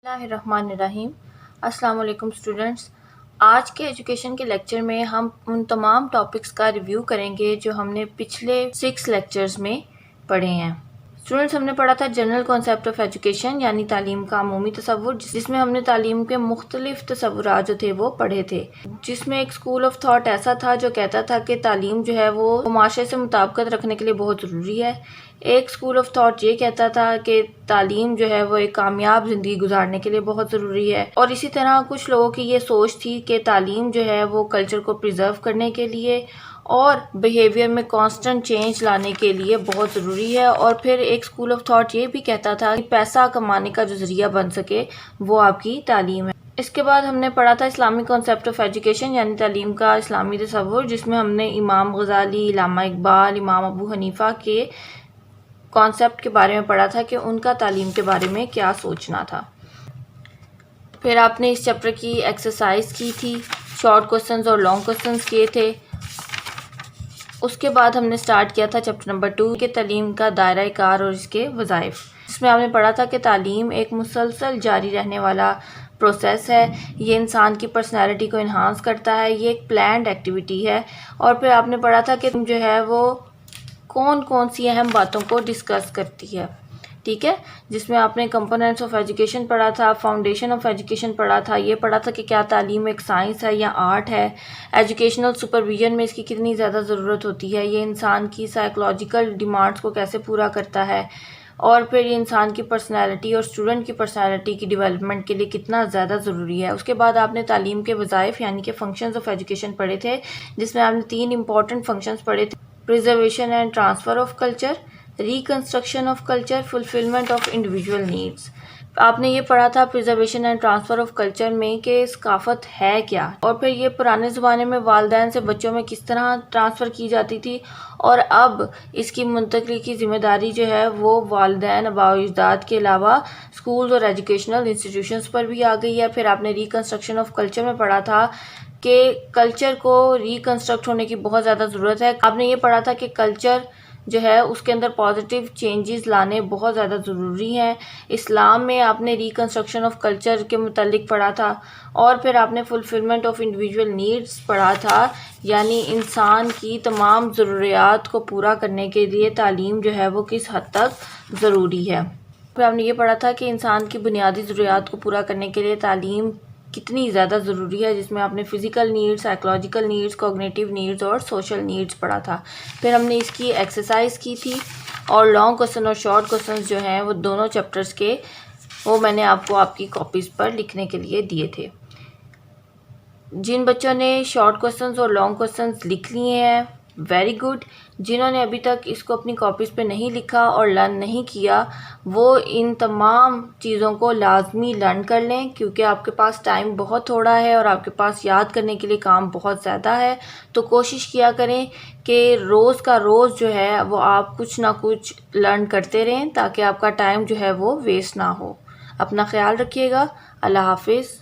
بسم اللہ الرحمن الرحیم۔ السلام علیکم اسٹوڈنٹس، آج کے ایجوکیشن کے لیکچر میں ہم ان تمام ٹاپکس کا ریویو کریں گے جو ہم نے پچھلے 6 لیکچرز میں پڑھے ہیں۔ اسٹوڈنٹس، ہم نے پڑھا تھا جنرل کانسیپٹ آف ایجوکیشن یعنی تعلیم کا عمومی تصور، جس میں ہم نے تعلیم کے مختلف تصورات جو تھے وہ پڑھے تھے، جس میں ایک اسکول آف تھاٹ ایسا تھا جو کہتا تھا کہ تعلیم جو ہے وہ معاشرے سے مطابقت رکھنے کے لیے بہت ضروری ہے۔ ایک اسکول آف تھاٹ یہ کہتا تھا کہ تعلیم جو ہے وہ ایک کامیاب زندگی گزارنے کے لیے بہت ضروری ہے، اور اسی طرح کچھ لوگوں کی یہ سوچ تھی کہ تعلیم جو ہے وہ کلچر کو پریزرو کرنے کے لیے اور بیہیویئر میں کانسٹنٹ چینج لانے کے لیے بہت ضروری ہے، اور پھر ایک اسکول آف تھاٹ یہ بھی کہتا تھا کہ پیسہ کمانے کا جو ذریعہ بن سکے وہ آپ کی تعلیم ہے۔ اس کے بعد ہم نے پڑھا تھا اسلامک کانسیپٹ آف ایجوکیشن یعنی تعلیم کا اسلامی تصور، جس میں ہم نے امام غزالی، علامہ اقبال، امام ابو حنیفہ کے کانسیپٹ کے بارے میں پڑھا تھا کہ ان کا تعلیم کے بارے میں کیا سوچنا تھا۔ پھر آپ نے اس چیپٹر کی ایکسرسائز کی تھی، شارٹ کوسچنز اور لانگ کوسچنز کیے تھے۔ اس کے بعد ہم نے سٹارٹ کیا تھا چیپٹر نمبر 2 کہ تعلیم کا دائرہ کار اور اس کے وظائف، جس میں آپ نے پڑھا تھا کہ تعلیم ایک مسلسل جاری رہنے والا پروسیس ہے، یہ انسان کی پرسنالٹی کو انہانس کرتا ہے، یہ ایک پلانڈ ایکٹیویٹی ہے۔ اور پھر آپ نے پڑھا تھا کہ جو ہے وہ کون کون سی اہم باتوں کو ڈسکس کرتی ہے، ٹھیک ہے، جس میں آپ نے کمپوننٹس آف ایجوکیشن پڑھا تھا، فاؤنڈیشن آف ایجوکیشن پڑھا تھا، یہ پڑھا تھا کہ کیا تعلیم ایک سائنس ہے یا آرٹ ہے، ایجوکیشنل سپرویژن میں اس کی کتنی زیادہ ضرورت ہوتی ہے، یہ انسان کی سائیکولوجیکل ڈیمانڈس کو کیسے پورا کرتا ہے، اور پھر یہ انسان کی پرسنالٹی اور اسٹوڈنٹ کی پرسنالٹی کی ڈیولپمنٹ کے لیے کتنا زیادہ ضروری ہے۔ اس کے بعد آپ نے تعلیم کے وظائف یعنی کہ فنکشنز آف ایجوکیشن پڑھے تھے، جس میں آپ نے 3 امپورٹنٹ فنکشنز پڑھے تھے: preservation and transfer of culture, reconstruction of culture, fulfillment of individual needs۔ آپ نے یہ پڑھا تھا preservation and transfer of culture میں کہ ثقافت ہے کیا، اور پھر یہ پرانے زمانے میں والدین سے بچوں میں کس طرح ٹرانسفر کی جاتی تھی، اور اب اس کی منتقلی کی ذمہ داری جو ہے وہ والدین، آباء و اجداد کے علاوہ اسکولز اور ایجوکیشنل انسٹیٹیوشنز پر بھی آ گئی ہے۔ پھر آپ نے ریکنسٹرکشن آف کلچر میں پڑھا تھا کہ کلچر کو ریکنسٹرکٹ ہونے کی بہت زیادہ ضرورت ہے۔ آپ نے یہ پڑھا تھا کہ کلچر جو ہے اس کے اندر پازیٹیو چینجز لانے بہت زیادہ ضروری ہیں۔ اسلام میں آپ نے ریکنسٹرکشن آف کلچر کے متعلق پڑھا تھا، اور پھر آپ نے فلفلمنٹ آف انڈیویجول نیڈس پڑھا تھا، یعنی انسان کی تمام ضروریات کو پورا کرنے کے لیے تعلیم جو ہے وہ کس حد تک ضروری ہے۔ پھر آپ نے یہ پڑھا تھا کہ انسان کی بنیادی ضروریات کو پورا کرنے کے لیے تعلیم کتنی زیادہ ضروری ہے، جس میں آپ نے physical needs, psychological needs, cognitive needs اور سوشل نیڈز پڑھا تھا۔ پھر ہم نے اس کی ایکسرسائز کی تھی، اور لانگ کوسچن اور شارٹ کوسچنز جو ہیں وہ دونوں چیپٹرز کے وہ میں نے آپ کو آپ کی کاپیز پر لکھنے کے لیے دیے تھے۔ جن بچوں نے شارٹ کوسچنز اور لانگ کوسچنز لکھ لیے ہیں ویری گڈ، جنہوں نے ابھی تک اس کو اپنی کاپیز پہ نہیں لکھا اور لرن نہیں کیا وہ ان تمام چیزوں کو لازمی لرن کر لیں، کیونکہ آپ کے پاس ٹائم بہت تھوڑا ہے اور آپ کے پاس یاد کرنے کے لیے کام بہت زیادہ ہے۔ تو کوشش کیا کریں کہ روز کا روز جو ہے وہ آپ کچھ نہ کچھ لرن کرتے رہیں، تاکہ آپ کا ٹائم جو ہے وہ ویسٹ نہ ہو۔ اپنا خیال رکھیے گا۔ اللہ حافظ۔